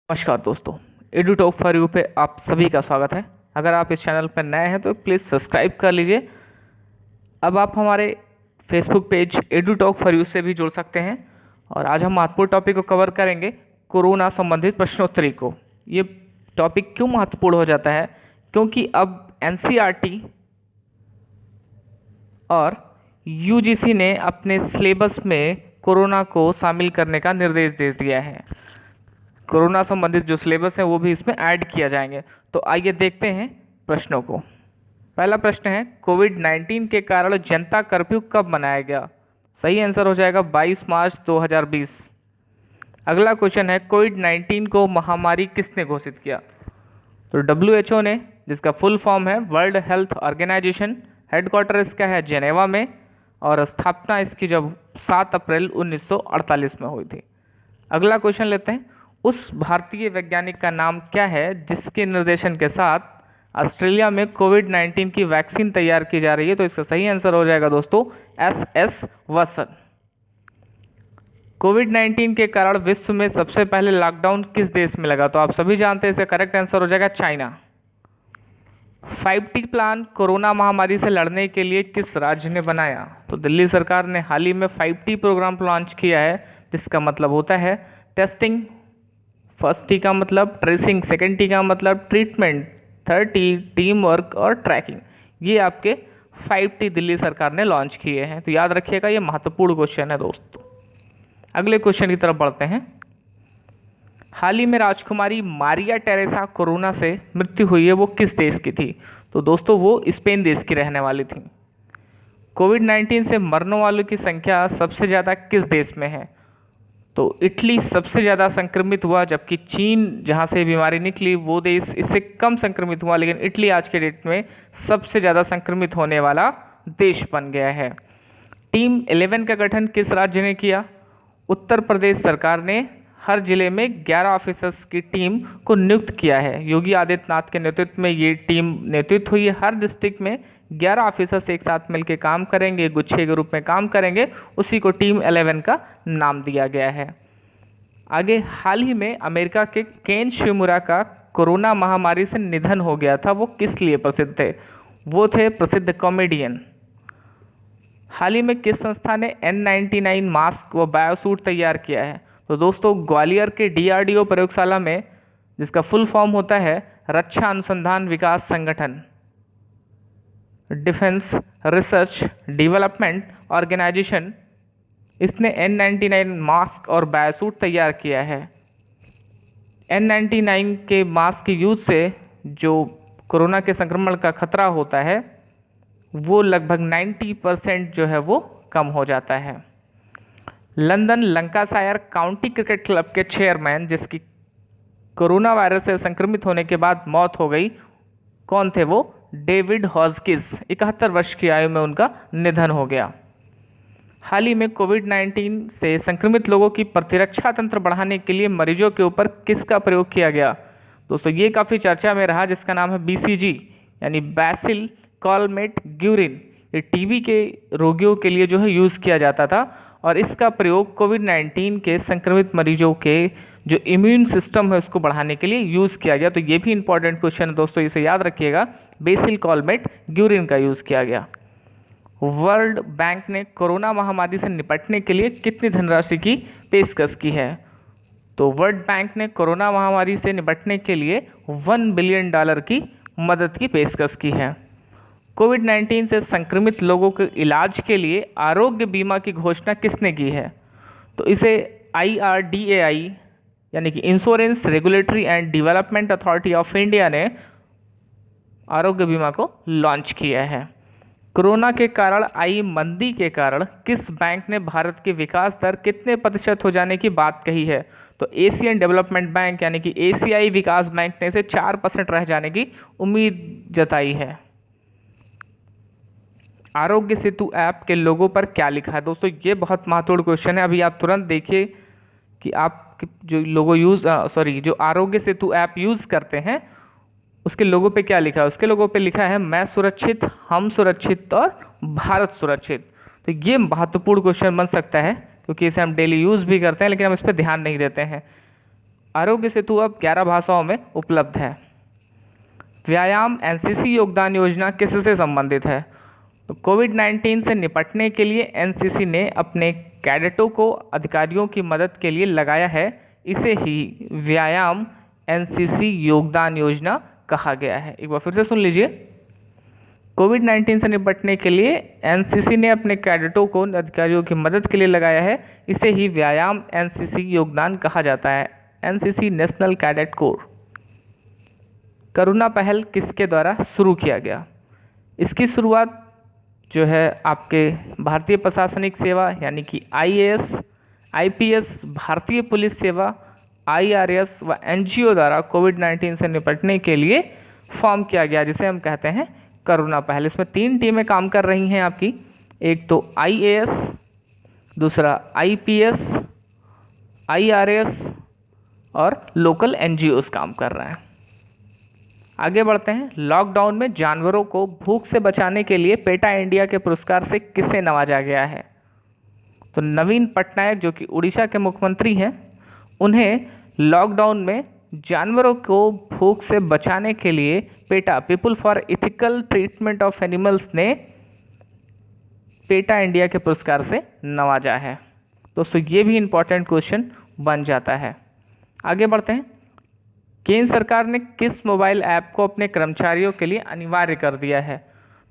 नमस्कार दोस्तों, edu talk for you पे आप सभी का स्वागत है। अगर आप इस चैनल पर नए हैं तो प्लीज़ सब्सक्राइब कर लीजिए। अब आप हमारे Facebook page edu talk for you से भी जुड़ सकते हैं। और आज हम महत्वपूर्ण टॉपिक को कवर करेंगे, कोरोना संबंधित प्रश्नोत्तरी को। ये टॉपिक क्यों महत्वपूर्ण हो जाता है? क्योंकि अब एनसीईआरटी और यूजीसी ने अपने सिलेबस में कोरोना को शामिल करने का निर्देश दे दिया है। कोरोना संबंधित जो सिलेबस है वो भी इसमें ऐड किया जाएंगे। तो आइए देखते हैं प्रश्नों को। पहला प्रश्न है, कोविड-19 के कारण जनता कर्फ्यू कब मनाया गया? सही आंसर हो जाएगा 22 मार्च 2020। अगला क्वेश्चन है, कोविड-19 को महामारी किसने घोषित किया? तो WHO ने, जिसका फुल फॉर्म है वर्ल्ड हेल्थ ऑर्गेनाइजेशन। हेडक्वार्टर इसका है जेनेवा में और स्थापना इसकी जब 7 अप्रैल 1948 में हुई थी। अगला क्वेश्चन लेते हैं, उस भारतीय वैज्ञानिक का नाम क्या है जिसके निर्देशन के साथ ऑस्ट्रेलिया में कोविड-19 की वैक्सीन तैयार की जा रही है? तो इसका सही आंसर हो जाएगा दोस्तों SS वाटसन। कोविड-19 के कारण विश्व में सबसे पहले लॉकडाउन किस देश में लगा? तो आप सभी जानते हैं इसका करेक्ट आंसर हो जाएगा चाइना। 5T प्लान कोरोना महामारी से लड़ने के लिए किस राज्य ने बनाया? तो दिल्ली सरकार ने हाल ही में 5T प्रोग्राम लॉन्च किया है, जिसका मतलब होता है टेस्टिंग, फर्स्ट टी का मतलब ट्रेसिंग, सेकेंड टी का मतलब treatment, third T team work और ट्रैकिंग। ये आपके 5T दिल्ली सरकार ने लॉन्च किए हैं। तो याद रखिएगा, ये महत्वपूर्ण क्वेश्चन है दोस्तों। अगले क्वेश्चन की तरफ बढ़ते हैं। हाल ही में राजकुमारी मारिया टेरेसा कोरोना से मृत्यु हुई है, वो किस देश की थी? तो दोस्तों वो स्पेन देश की रहने वाली थी। कोविड-19 से मरने वालों की संख्या सबसे ज़्यादा किस देश में है? तो इटली सबसे ज़्यादा संक्रमित हुआ, जबकि चीन जहाँ से बीमारी निकली वो देश इससे कम संक्रमित हुआ, लेकिन इटली आज के डेट में सबसे ज़्यादा संक्रमित होने वाला देश बन गया है। टीम 11 का गठन किस राज्य ने किया? उत्तर प्रदेश सरकार ने हर जिले में 11 ऑफिसर्स की टीम को नियुक्त किया है। योगी आदित्यनाथ के नेतृत्व में ये टीम नेतृत्व हुई है। हर डिस्ट्रिक्ट में 11 ऑफिसर्स एक साथ मिलकर काम करेंगे, गुच्छे के रूप में काम करेंगे, उसी को टीम 11 का नाम दिया गया है। आगे, हाल ही में अमेरिका के केन शिमुरा का कोरोना महामारी से निधन हो गया था, वो किस लिए प्रसिद्ध थे? वो थे प्रसिद्ध कॉमेडियन। हाल ही में किस संस्था ने N99 मास्क व बायोसूट तैयार किया है? तो दोस्तों ग्वालियर के DRDO प्रयोगशाला में, जिसका फुल फॉर्म होता है रक्षा अनुसंधान विकास संगठन, डिफेंस रिसर्च डेवलपमेंट ऑर्गेनाइजेशन, इसने N99 मास्क और बायोसूट तैयार किया है। N99 के मास्क के यूज से जो कोरोना के संक्रमण का खतरा होता है वो लगभग 90% जो है वो कम हो जाता है। London Lancashire county cricket club के चेयरमैन, जिसकी कोरोना वायरस से संक्रमित होने के बाद मौत हो गई, कौन थे वो? डेविड हॉजकिंस। 71 वर्ष की आयु में उनका निधन हो गया। हाल ही में कोविड-19 से संक्रमित लोगों की प्रतिरक्षा तंत्र बढ़ाने के लिए मरीजों के ऊपर किसका प्रयोग किया गया? दोस्तों ये काफ़ी चर्चा में रहा, जिसका नाम है BCG यानी बैसिल कॉलमेट ग्यूरिन। ये टीबी के रोगियों के लिए जो है यूज़ किया जाता था और इसका प्रयोग कोविड-19 के संक्रमित मरीजों के जो इम्यून सिस्टम है उसको बढ़ाने के लिए यूज़ किया गया। तो ये भी इंपॉर्टेंट क्वेश्चन है दोस्तों, इसे याद रखिएगा। बेसिल कॉलमेट ग्यूरिन का यूज़ किया गया। वर्ल्ड बैंक ने कोरोना महामारी से निपटने के लिए कितनी धनराशि की पेशकश की है? तो वर्ल्ड बैंक ने कोरोना महामारी से निपटने के लिए $1 बिलियन की मदद की पेशकश की है। कोविड-19 से संक्रमित लोगों के इलाज के लिए आरोग्य बीमा की घोषणा किसने की है? तो इसे IRDAI यानी कि insurance regulatory and development authority of India ने आरोग्य बीमा को लॉन्च किया है। कोरोना के कारण आई मंदी के कारण किस बैंक ने भारत की विकास दर कितने प्रतिशत हो जाने की बात कही है? तो एशियन डेवलपमेंट बैंक यानी कि एशियाई विकास बैंक ने इसे 4% रह जाने की उम्मीद जताई है। आरोग्य सेतु ऐप के लोगों पर क्या लिखा है? दोस्तों ये बहुत महत्वपूर्ण क्वेश्चन है। अभी आप तुरंत देखिए कि आप जो जो आरोग्य सेतु ऐप यूज़ करते हैं उसके लोगों पे क्या लिखा है? उसके लोगों पे लिखा है मैं सुरक्षित, हम सुरक्षित और भारत सुरक्षित। तो ये महत्वपूर्ण क्वेश्चन बन सकता है क्योंकि इसे हम डेली यूज़ भी करते हैं, लेकिन हम इस पर ध्यान नहीं देते हैं। आरोग्य सेतु अब 11 भाषाओं में उपलब्ध है। व्यायाम एनसीसी योगदान योजना किससे संबंधित है? तो कोविड-19 से निपटने के लिए एनसीसी ने अपने कैडेटों को अधिकारियों की मदद के लिए लगाया है। इसे ही व्यायाम एनसीसी योगदान योजना कहा गया है। एक बार फिर से सुन लीजिए, कोविड-19 से निपटने के लिए एनसीसी ने अपने कैडेटों को अधिकारियों की मदद के लिए लगाया है। इसे ही व्यायाम एनसीसी योगदान कहा जाता है। NCC national cadet corps. Karuna Pahal किसके द्वारा शुरू किया गया? इसकी शुरुआत जो है आपके भारतीय प्रशासनिक सेवा यानी कि आईएएस, आईपीएस, भारतीय पुलिस सेवा, आईआरएस व एनजीओ द्वारा कोविड-19 से निपटने के लिए फॉर्म किया गया, जिसे हम कहते हैं करुणा पहल। इसमें 3 टीमें काम कर रही हैं आपकी, एक तो आईएएस, दूसरा आईपीएस, आईआरएस और लोकल एनजीओस काम कर रहे हैं। आगे बढ़ते हैं। लॉकडाउन में जानवरों को भूख से बचाने के लिए पेटा इंडिया के पुरस्कार से किसे नवाजा गया है? तो नवीन पटनायक जो कि उड़ीसा के मुख्यमंत्री हैं, उन्हें लॉकडाउन में जानवरों को भूख से बचाने के लिए PETA, people for ethical treatment of animals ने पेटा इंडिया के पुरस्कार से नवाजा है। दोस्तों ये भी इंपॉर्टेंट क्वेश्चन बन जाता है। आगे बढ़ते हैं। केंद्र सरकार ने किस मोबाइल ऐप को अपने कर्मचारियों के लिए अनिवार्य कर दिया है?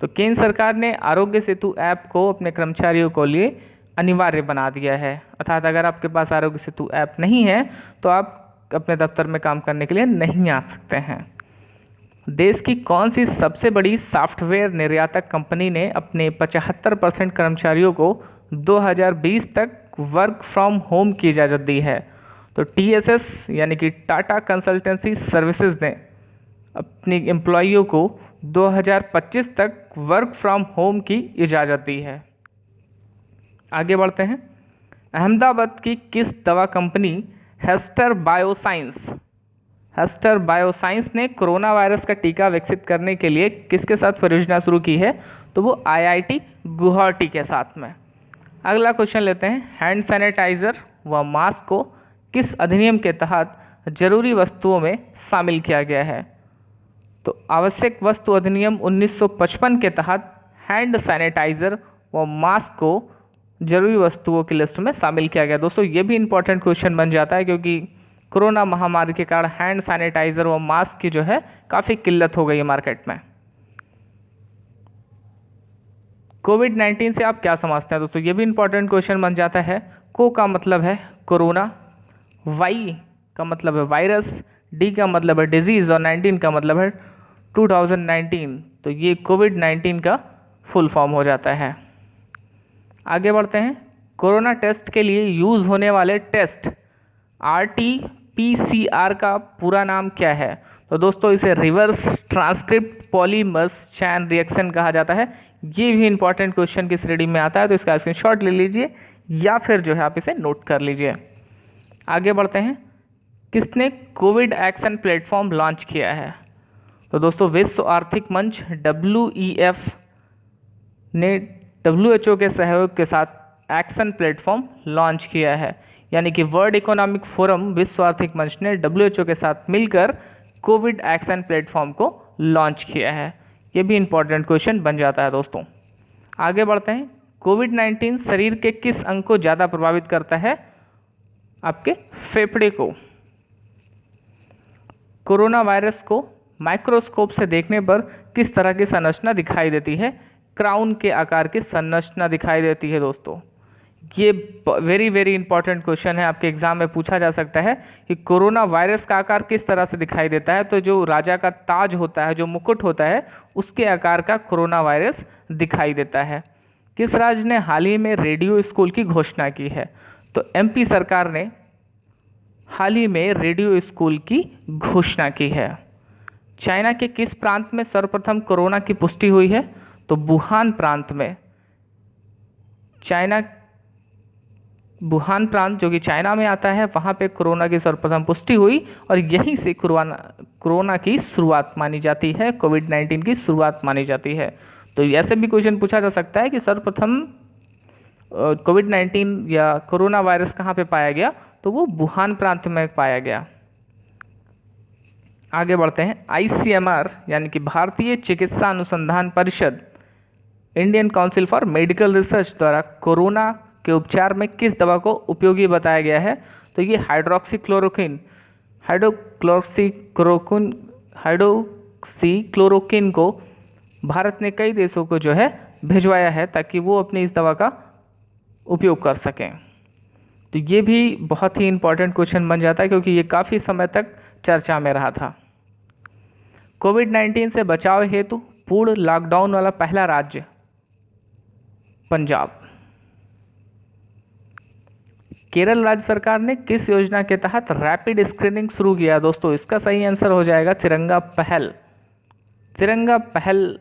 तो केंद्र सरकार ने आरोग्य सेतु ऐप को अपने कर्मचारियों के लिए अनिवार्य बना दिया है। अर्थात अगर आपके पास आरोग्य सेतु ऐप नहीं है तो आप अपने दफ्तर में काम करने के लिए नहीं आ सकते हैं। देश की कौन सी सबसे बड़ी सॉफ्टवेयर निर्यातक कंपनी ने अपने 75% कर्मचारियों को 2020 तक वर्क फ्रॉम होम की इजाज़त दी है? तो टीएसएस यानी कि टाटा कंसल्टेंसी सर्विसेज ने अपनी एम्प्लॉइयों को 2025 तक वर्क फ्रॉम होम की इजाज़त दी है। आगे बढ़ते हैं। अहमदाबाद की किस दवा कंपनी हेस्टर बायोसाइंस ने कोरोना वायरस का टीका विकसित करने के लिए किसके साथ परियोजना शुरू की है? तो वो आईआईटी गुवाहाटी के साथ में। अगला क्वेश्चन लेते हैं। हैंड सैनिटाइजर व मास्क को किस अधिनियम के तहत जरूरी वस्तुओं में शामिल किया गया है? तो आवश्यक वस्तु अधिनियम 1955 के तहत हैंड सैनिटाइजर व मास्क को जरूरी वस्तुओं की लिस्ट में शामिल किया गया। दोस्तों ये भी इंपॉर्टेंट क्वेश्चन बन जाता है, क्योंकि कोरोना महामारी के कारण हैंड सैनिटाइजर व मास्क की जो है काफ़ी किल्लत हो गई है मार्केट में। कोविड-19 से आप क्या समझते हैं? दोस्तों ये भी इंपॉर्टेंट क्वेश्चन बन जाता है। को का मतलब है कोरोना, वाई का मतलब है वायरस, डी का मतलब है डिजीज़ और 19 का मतलब है 2019। तो ये कोविड-19 का फुल फॉर्म हो जाता है। आगे बढ़ते हैं। कोरोना टेस्ट के लिए यूज़ होने वाले टेस्ट RT-PCR का पूरा नाम क्या है? तो दोस्तों इसे reverse transcript polymers chain reaction कहा जाता है। ये भी इंपॉर्टेंट क्वेश्चन की श्रेणी में आता है, तो इसका स्क्रीनशॉट ले लीजिए या फिर जो है आप इसे नोट कर लीजिए। आगे बढ़ते हैं। किसने कोविड एक्शन प्लेटफॉर्म लॉन्च किया है? तो दोस्तों विश्व आर्थिक मंच WEF ने WHO के सहयोग के साथ एक्शन प्लेटफॉर्म लॉन्च किया है, यानी कि वर्ल्ड इकोनॉमिक फोरम विश्व आर्थिक मंच ने WHO के साथ मिलकर कोविड एक्शन प्लेटफॉर्म को लॉन्च किया है। ये भी इंपॉर्टेंट क्वेश्चन बन जाता है दोस्तों। आगे बढ़ते हैं। कोविड-19 शरीर के किस अंग को ज़्यादा प्रभावित करता है? आपके फेफड़े को। कोरोना वायरस को माइक्रोस्कोप से देखने पर किस तरह की संरचना दिखाई देती है? क्राउन के आकार की संरचना दिखाई देती है दोस्तों। ये वेरी इंपॉर्टेंट क्वेश्चन है, आपके एग्जाम में पूछा जा सकता है कि कोरोना वायरस का आकार किस तरह से दिखाई देता है। तो जो राजा का ताज होता है, जो मुकुट होता है, उसके आकार का कोरोना वायरस दिखाई देता है। किस राज्य ने हाल ही में रेडियो स्कूल की घोषणा की है? तो MP सरकार ने हाल ही में रेडियो स्कूल की घोषणा की है। चाइना के किस प्रांत में सर्वप्रथम कोरोना की पुष्टि हुई है? तो वुहान प्रांत में। वुहान प्रांत जो कि चाइना में आता है, वहाँ पे कोरोना की सर्वप्रथम पुष्टि हुई और यहीं से कोरोना की शुरुआत मानी जाती है, कोविड-19 की शुरुआत मानी जाती है। तो ऐसे भी क्वेश्चन पूछा जा सकता है कि सर्वप्रथम कोविड-19 या कोरोना वायरस कहाँ पे पाया गया? तो वो वुहान प्रांत में पाया गया। आगे बढ़ते हैं। ICMR यानी कि भारतीय चिकित्सा अनुसंधान परिषद, Indian council for medical research द्वारा कोरोना के उपचार में किस दवा को उपयोगी बताया गया है? तो ये हाइड्रोक्सीक्लोरोक्विन को भारत ने कई देशों को जो है भिजवाया है ताकि वो अपनी इस दवा का उपयोग कर सकें। तो ये भी बहुत ही इंपॉर्टेंट क्वेश्चन बन जाता है क्योंकि ये काफ़ी समय तक चर्चा में रहा था। कोविड-19 से बचाव हेतु पूर्ण लॉकडाउन वाला पहला राज्य पंजाब। केरल राज्य सरकार ने किस योजना के तहत रैपिड स्क्रीनिंग शुरू किया? दोस्तों इसका सही आंसर हो जाएगा तिरंगा पहल। तिरंगा पहल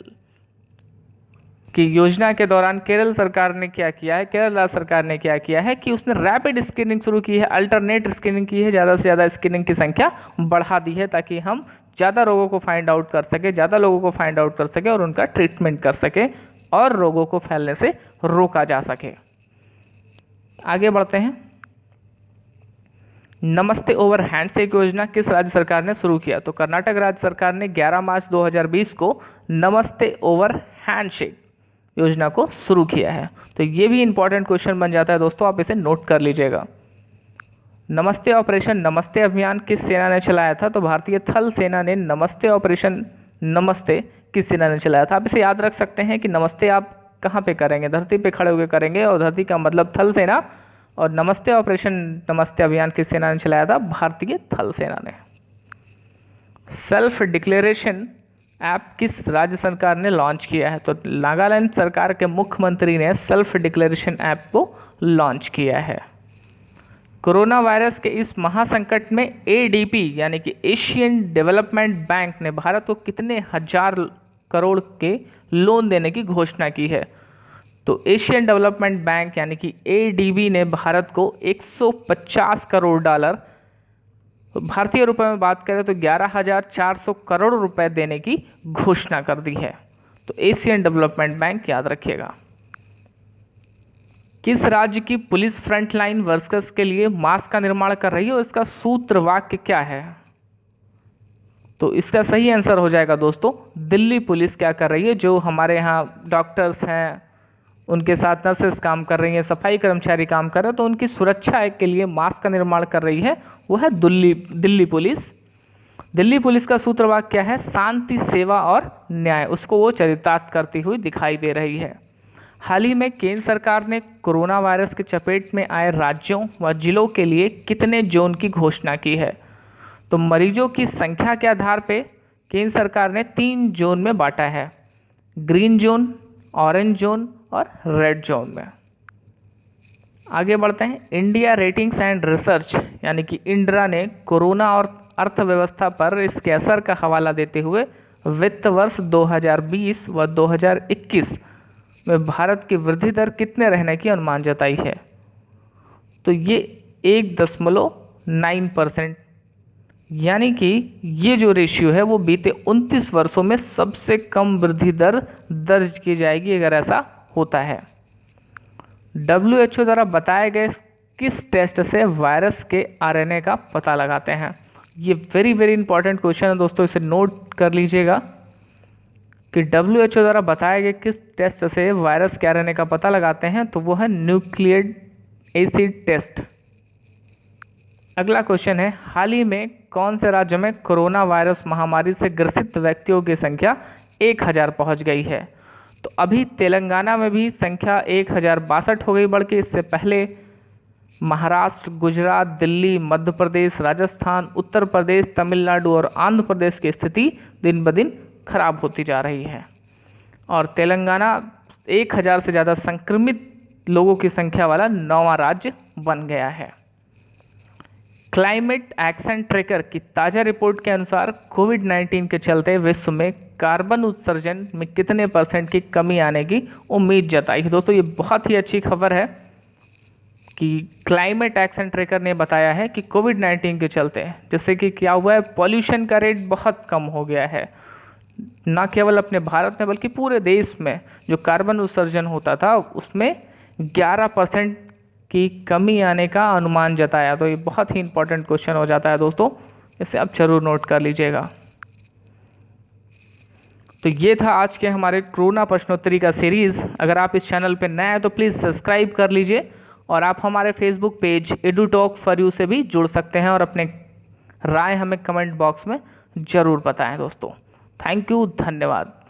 की योजना के दौरान केरल सरकार ने क्या किया है, केरल राज्य सरकार ने क्या किया है कि उसने रैपिड स्क्रीनिंग शुरू की है, अल्टरनेट स्क्रीनिंग की है, ज़्यादा से ज़्यादा स्क्रीनिंग की संख्या बढ़ा दी है ताकि हम ज़्यादा लोगों को फाइंड आउट कर सके, ज़्यादा लोगों को फाइंड आउट कर सके और उनका ट्रीटमेंट कर सके और रोगों को फैलने से रोका जा सके। आगे बढ़ते हैं। नमस्ते ओवर हैंडशेक योजना किस राज्य सरकार ने शुरू किया? तो कर्नाटक राज्य सरकार ने 11 मार्च 2020 को नमस्ते ओवर हैंडशेक योजना को शुरू किया है। तो ये भी इंपॉर्टेंट क्वेश्चन बन जाता है दोस्तों, आप इसे नोट कर लीजिएगा। नमस्ते ऑपरेशन नमस्ते अभियान किस सेना ने चलाया था? तो भारतीय थल सेना ने नमस्ते ऑपरेशन नमस्ते किस सेना ने चलाया था? आप इसे याद रख सकते हैं कि नमस्ते आप कहाँ पे करेंगे, धरती पे खड़े होकर करेंगे और धरती का मतलब थल सेना, और नमस्ते ऑपरेशन नमस्ते अभियान किस सेना ने चलाया था? भारतीय थल सेना ने। सेल्फ डिक्लेरेशन ऐप किस राज्य सरकार ने लॉन्च किया है? तो नागालैंड सरकार के मुख्यमंत्री ने सेल्फ डिक्लेरेशन ऐप को लॉन्च किया है। कोरोना वायरस के इस महासंकट में ADB यानी कि एशियन डेवलपमेंट बैंक ने भारत को कितने हजार करोड़ के लोन देने की घोषणा की है? तो एशियन डेवलपमेंट बैंक यानी कि ADB ने भारत को 150 करोड़ डॉलर, भारतीय रुपए में बात करें तो 11,400 करोड़ रुपए देने की घोषणा कर दी है। तो एशियन डेवलपमेंट बैंक याद रखिएगा। किस राज्य की पुलिस फ्रंटलाइन वर्कर्स के लिए मास्क का निर्माण कर रही है और इसका सूत्र वाक्य क्या है? तो इसका सही आंसर हो जाएगा दोस्तों दिल्ली पुलिस क्या कर रही है। जो हमारे यहाँ डॉक्टर्स हैं, उनके साथ नर्सेस काम कर रही हैं, सफाई कर्मचारी काम कर रहे हैं, तो उनकी सुरक्षा के लिए मास्क का निर्माण कर रही है, वो है दिल्ली पुलिस। दिल्ली पुलिस का सूत्र वाक्य क्या है? शांति, सेवा और न्याय, उसको वो चरितार्थ करती हुई दिखाई दे रही है। हाल ही में केंद्र सरकार ने कोरोना वायरस के चपेट में आए राज्यों व जिलों के लिए कितने जोन की घोषणा की है? तो मरीजों की संख्या के आधार पे केंद्र सरकार ने 3 जोन में बांटा है, ग्रीन जोन, ऑरेंज जोन और रेड जोन में। आगे बढ़ते हैं। इंडिया रेटिंग्स एंड रिसर्च यानी कि इंड्रा ने कोरोना और अर्थव्यवस्था पर इसके असर का हवाला देते हुए वित्त वर्ष 2020 व 2021 में भारत की वृद्धि दर कितने रहने की अनुमान जताई है? तो ये 1.9%, यानी कि ये जो रेशियो है वो बीते 29 वर्षों में सबसे कम वृद्धि दर दर्ज की जाएगी अगर ऐसा होता है। WHO द्वारा बताए गए किस टेस्ट से वायरस के RNA का पता लगाते हैं? ये वेरी इंपॉर्टेंट क्वेश्चन है दोस्तों, इसे नोट कर लीजिएगा कि WHO द्वारा बताए गए किस टेस्ट से वायरस के RNA का पता लगाते हैं, तो वो है न्यूक्लिक एसिड टेस्ट। अगला क्वेश्चन है, हाल ही में कौन से राज्य में कोरोना वायरस महामारी से ग्रसित व्यक्तियों की संख्या 1000 पहुंच गई है? तो अभी तेलंगाना में भी संख्या 1062 हो गई बढ़ के। इससे पहले महाराष्ट्र, गुजरात, दिल्ली, मध्य प्रदेश, राजस्थान, उत्तर प्रदेश, तमिलनाडु और आंध्र प्रदेश की स्थिति दिन ब दिन खराब होती जा रही है और तेलंगाना 1000 से ज़्यादा संक्रमित लोगों की संख्या वाला 9वां राज्य बन गया है। क्लाइमेट एक्शन ट्रैकर की ताज़ा रिपोर्ट के अनुसार कोविड-19 के चलते विश्व में कार्बन उत्सर्जन में कितने % की कमी आने की उम्मीद जताई है? दोस्तों ये बहुत ही अच्छी खबर है कि क्लाइमेट एक्शन ट्रैकर ने बताया है कि कोविड-19 के चलते जैसे कि क्या हुआ है, पॉल्यूशन का रेट बहुत कम हो गया है, न केवल अपने भारत में बल्कि पूरे देश में जो कार्बन उत्सर्जन होता था उसमें 11% की कमी आने का अनुमान जताया। तो ये बहुत ही इंपॉर्टेंट क्वेश्चन हो जाता है दोस्तों, इसे आप जरूर नोट कर लीजिएगा। तो ये था आज के हमारे कोरोना प्रश्नोत्तरी का सीरीज़। अगर आप इस चैनल पर नए हैं तो प्लीज़ सब्सक्राइब कर लीजिए और आप हमारे Facebook page EduTalk for You से भी जुड़ सकते हैं और अपने राय हमें कमेंट बॉक्स में ज़रूर बताएं दोस्तों। थैंक यू, धन्यवाद।